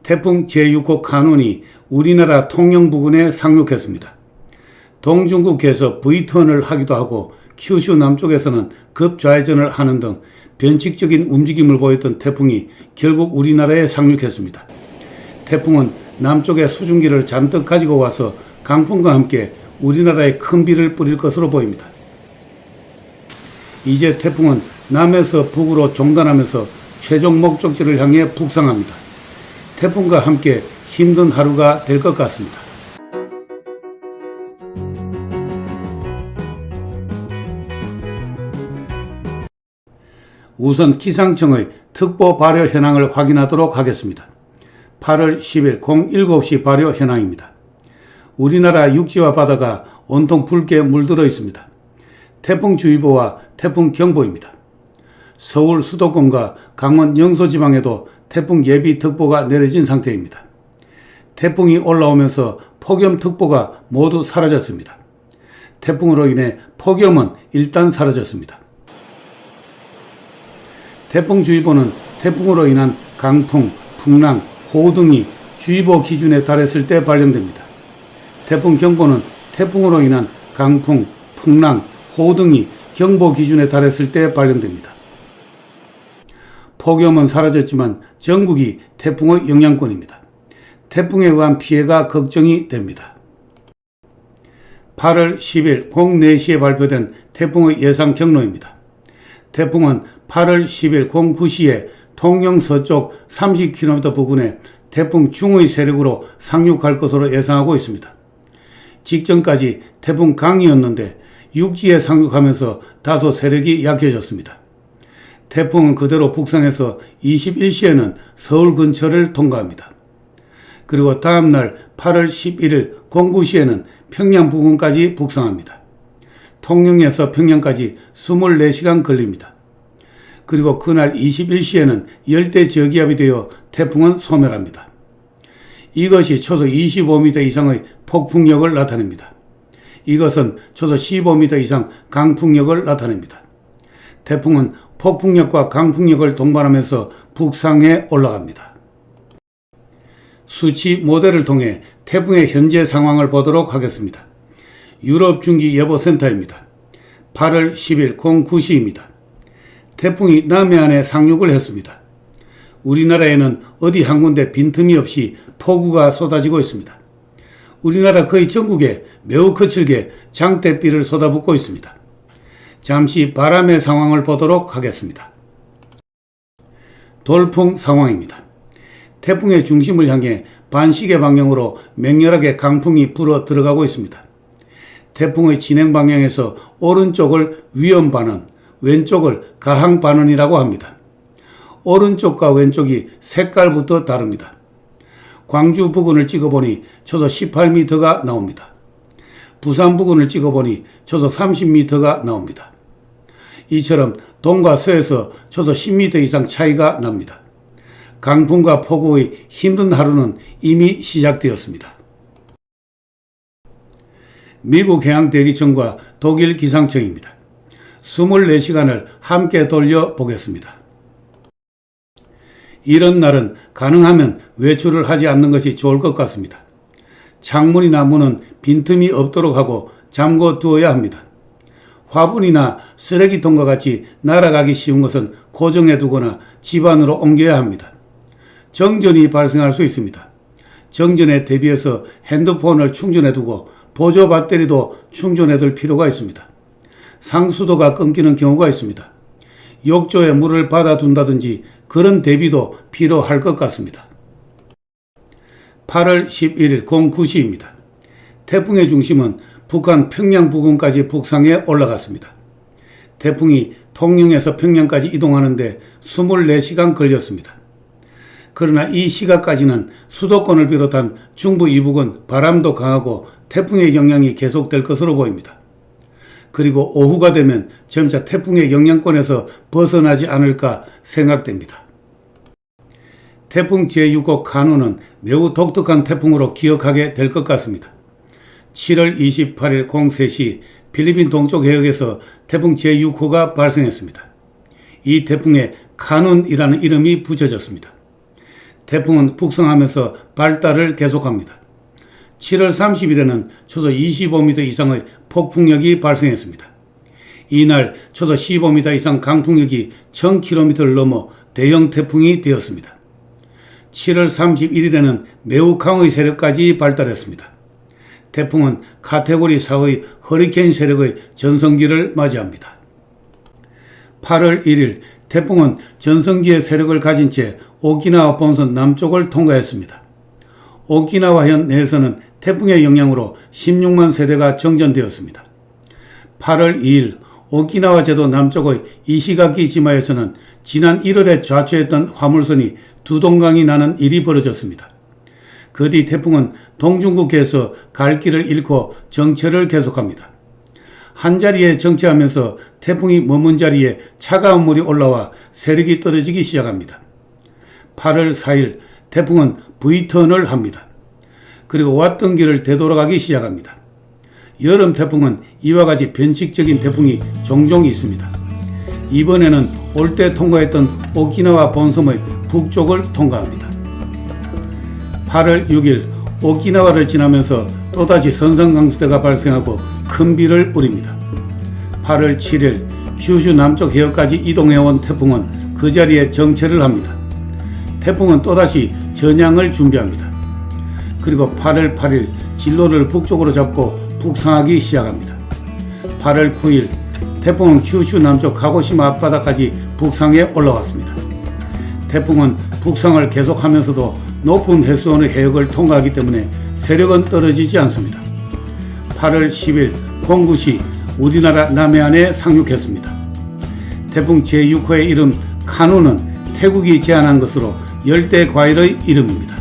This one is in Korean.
태풍 제6호 카눈이 우리나라 통영 부근에 상륙했습니다. 동중국해에서 V턴을 하기도 하고 큐슈 남쪽에서는 급좌회전을 하는 등 변칙적인 움직임을 보였던 태풍이 결국 우리나라에 상륙했습니다. 태풍은 남쪽에 수증기를 잔뜩 가지고 와서 강풍과 함께 우리나라에 큰 비를 뿌릴 것으로 보입니다. 이제 태풍은 남에서 북으로 종단하면서 최종 목적지를 향해 북상합니다. 태풍과 함께 힘든 하루가 될 것 같습니다. 우선 기상청의 특보 발효 현황을 확인하도록 하겠습니다. 8월 10일 07시 발효 현황입니다. 우리나라 육지와 바다가 온통 붉게 물들어 있습니다. 태풍주의보와 태풍경보입니다. 서울 수도권과 강원 영서지방에도 태풍 예비특보가 내려진 상태입니다. 태풍이 올라오면서 폭염특보가 모두 사라졌습니다. 태풍으로 인해 폭염은 일단 사라졌습니다. 태풍주의보는 태풍으로 인한 강풍, 풍랑, 호우 등이 주의보 기준에 달했을 때 발령됩니다. 태풍경보는 태풍으로 인한 강풍, 풍랑, 호우 등이 경보 기준에 달했을 때 발령됩니다. 폭염은 사라졌지만 전국이 태풍의 영향권입니다. 태풍에 의한 피해가 걱정이 됩니다. 8월 10일 04시에 발표된 태풍의 예상 경로입니다. 태풍은 8월 10일 09시에 통영 서쪽 30km 부근에 태풍 중의 세력으로 상륙할 것으로 예상하고 있습니다. 직전까지 태풍 강이었는데 육지에 상륙하면서 다소 세력이 약해졌습니다. 태풍은 그대로 북상해서 21시에는 서울 근처를 통과합니다. 그리고 다음날 8월 11일 09시에는 평양 부근까지 북상합니다. 통영에서 평양까지 24시간 걸립니다. 그리고 그날 21시에는 열대 저기압이 되어 태풍은 소멸합니다. 이것이 초속 25m 이상의 폭풍력을 나타냅니다. 이것은 초속 15m 이상 강풍력을 나타냅니다. 태풍은 폭풍력과 강풍력을 동반하면서 북상에 올라갑니다. 수치 모델을 통해 태풍의 현재 상황을 보도록 하겠습니다. 유럽중기예보센터입니다. 8월 10일 09시입니다. 태풍이 남해안에 상륙을 했습니다. 우리나라에는 어디 한 군데 빈틈이 없이 폭우가 쏟아지고 있습니다. 우리나라 거의 전국에 매우 거칠게 장대비를 쏟아붓고 있습니다. 잠시 바람의 상황을 보도록 하겠습니다. 돌풍 상황입니다. 태풍의 중심을 향해 반시계 방향으로 맹렬하게 강풍이 불어 들어가고 있습니다. 태풍의 진행 방향에서 오른쪽을 위험 반원, 왼쪽을 가항 반원이라고 합니다. 오른쪽과 왼쪽이 색깔부터 다릅니다. 광주 부근을 찍어보니 초속 18m가 나옵니다. 부산 부근을 찍어보니 초속 30m가 나옵니다. 이처럼 동과 서에서 초속 10m 이상 차이가 납니다. 강풍과 폭우의 힘든 하루는 이미 시작되었습니다. 미국 해양대기청과 독일 기상청입니다. 24시간을 함께 돌려보겠습니다. 이런 날은 가능하면 외출을 하지 않는 것이 좋을 것 같습니다. 창문이나 문은 빈틈이 없도록 하고 잠궈 두어야 합니다. 화분이나 쓰레기통과 같이 날아가기 쉬운 것은 고정해 두거나 집 안으로 옮겨야 합니다. 정전이 발생할 수 있습니다. 정전에 대비해서 핸드폰을 충전해 두고 보조 배터리도 충전해 둘 필요가 있습니다. 상수도가 끊기는 경우가 있습니다. 욕조에 물을 받아둔다든지 그런 대비도 필요할 것 같습니다. 8월 11일 09시입니다. 태풍의 중심은 북한 평양 부근까지 북상해 올라갔습니다. 태풍이 통영에서 평양까지 이동하는데 24시간 걸렸습니다. 그러나 이 시각까지는 수도권을 비롯한 중부 이북은 바람도 강하고 태풍의 영향이 계속될 것으로 보입니다. 그리고 오후가 되면 점차 태풍의 영향권에서 벗어나지 않을까 생각됩니다. 태풍 제6호 카눈은 매우 독특한 태풍으로 기억하게 될 것 같습니다. 7월 28일 03시 필리핀 동쪽 해역에서 태풍 제6호가 발생했습니다. 이 태풍에 카눈이라는 이름이 붙여졌습니다. 태풍은 북상하면서 발달을 계속합니다. 7월 30일에는 초속 25m 이상의 폭풍력이 발생했습니다. 이날 초속 15m 이상 강풍력이 1000km를 넘어 대형 태풍이 되었습니다. 7월 31일에는 매우 강의 세력까지 발달했습니다. 태풍은 카테고리 4의 허리케인 세력의 전성기를 맞이합니다. 8월 1일 태풍은 전성기의 세력을 가진 채 오키나와 본선 남쪽을 통과했습니다. 오키나와현 내에서는 태풍의 영향으로 16만 세대가 정전되었습니다. 8월 2일 오키나와 제도 남쪽의 이시가키 지마에서는 지난 1월에 좌초했던 화물선이 두 동강이 나는 일이 벌어졌습니다. 그 뒤 태풍은 동중국해에서 갈 길을 잃고 정체를 계속합니다. 한자리에 정체하면서 태풍이 머문 자리에 차가운 물이 올라와 세력이 떨어지기 시작합니다. 8월 4일 태풍은 V턴을 합니다. 그리고 왔던 길을 되돌아가기 시작합니다. 여름 태풍은 이와 같이 변칙적인 태풍이 종종 있습니다. 이번에는 올 때 통과했던 오키나와 본섬의 북쪽을 통과합니다. 8월 6일 오키나와를 지나면서 또다시 선상강수대가 발생하고 큰 비를 뿌립니다. 8월 7일 큐슈 남쪽 해역까지 이동해온 태풍은 그 자리에 정체를 합니다. 태풍은 또다시 전향을 준비합니다. 그리고 8월 8일 진로를 북쪽으로 잡고 북상하기 시작합니다. 8월 9일 태풍은 큐슈 남쪽 가고시마 앞바다까지 북상에 올라왔습니다. 태풍은 북상을 계속하면서도 높은 해수온의 해역을 통과하기 때문에 세력은 떨어지지 않습니다. 8월 10일 공구시 우리나라 남해안에 상륙했습니다. 태풍 제6호의 이름 카누는 태국이 제안한 것으로 열대 과일의 이름입니다.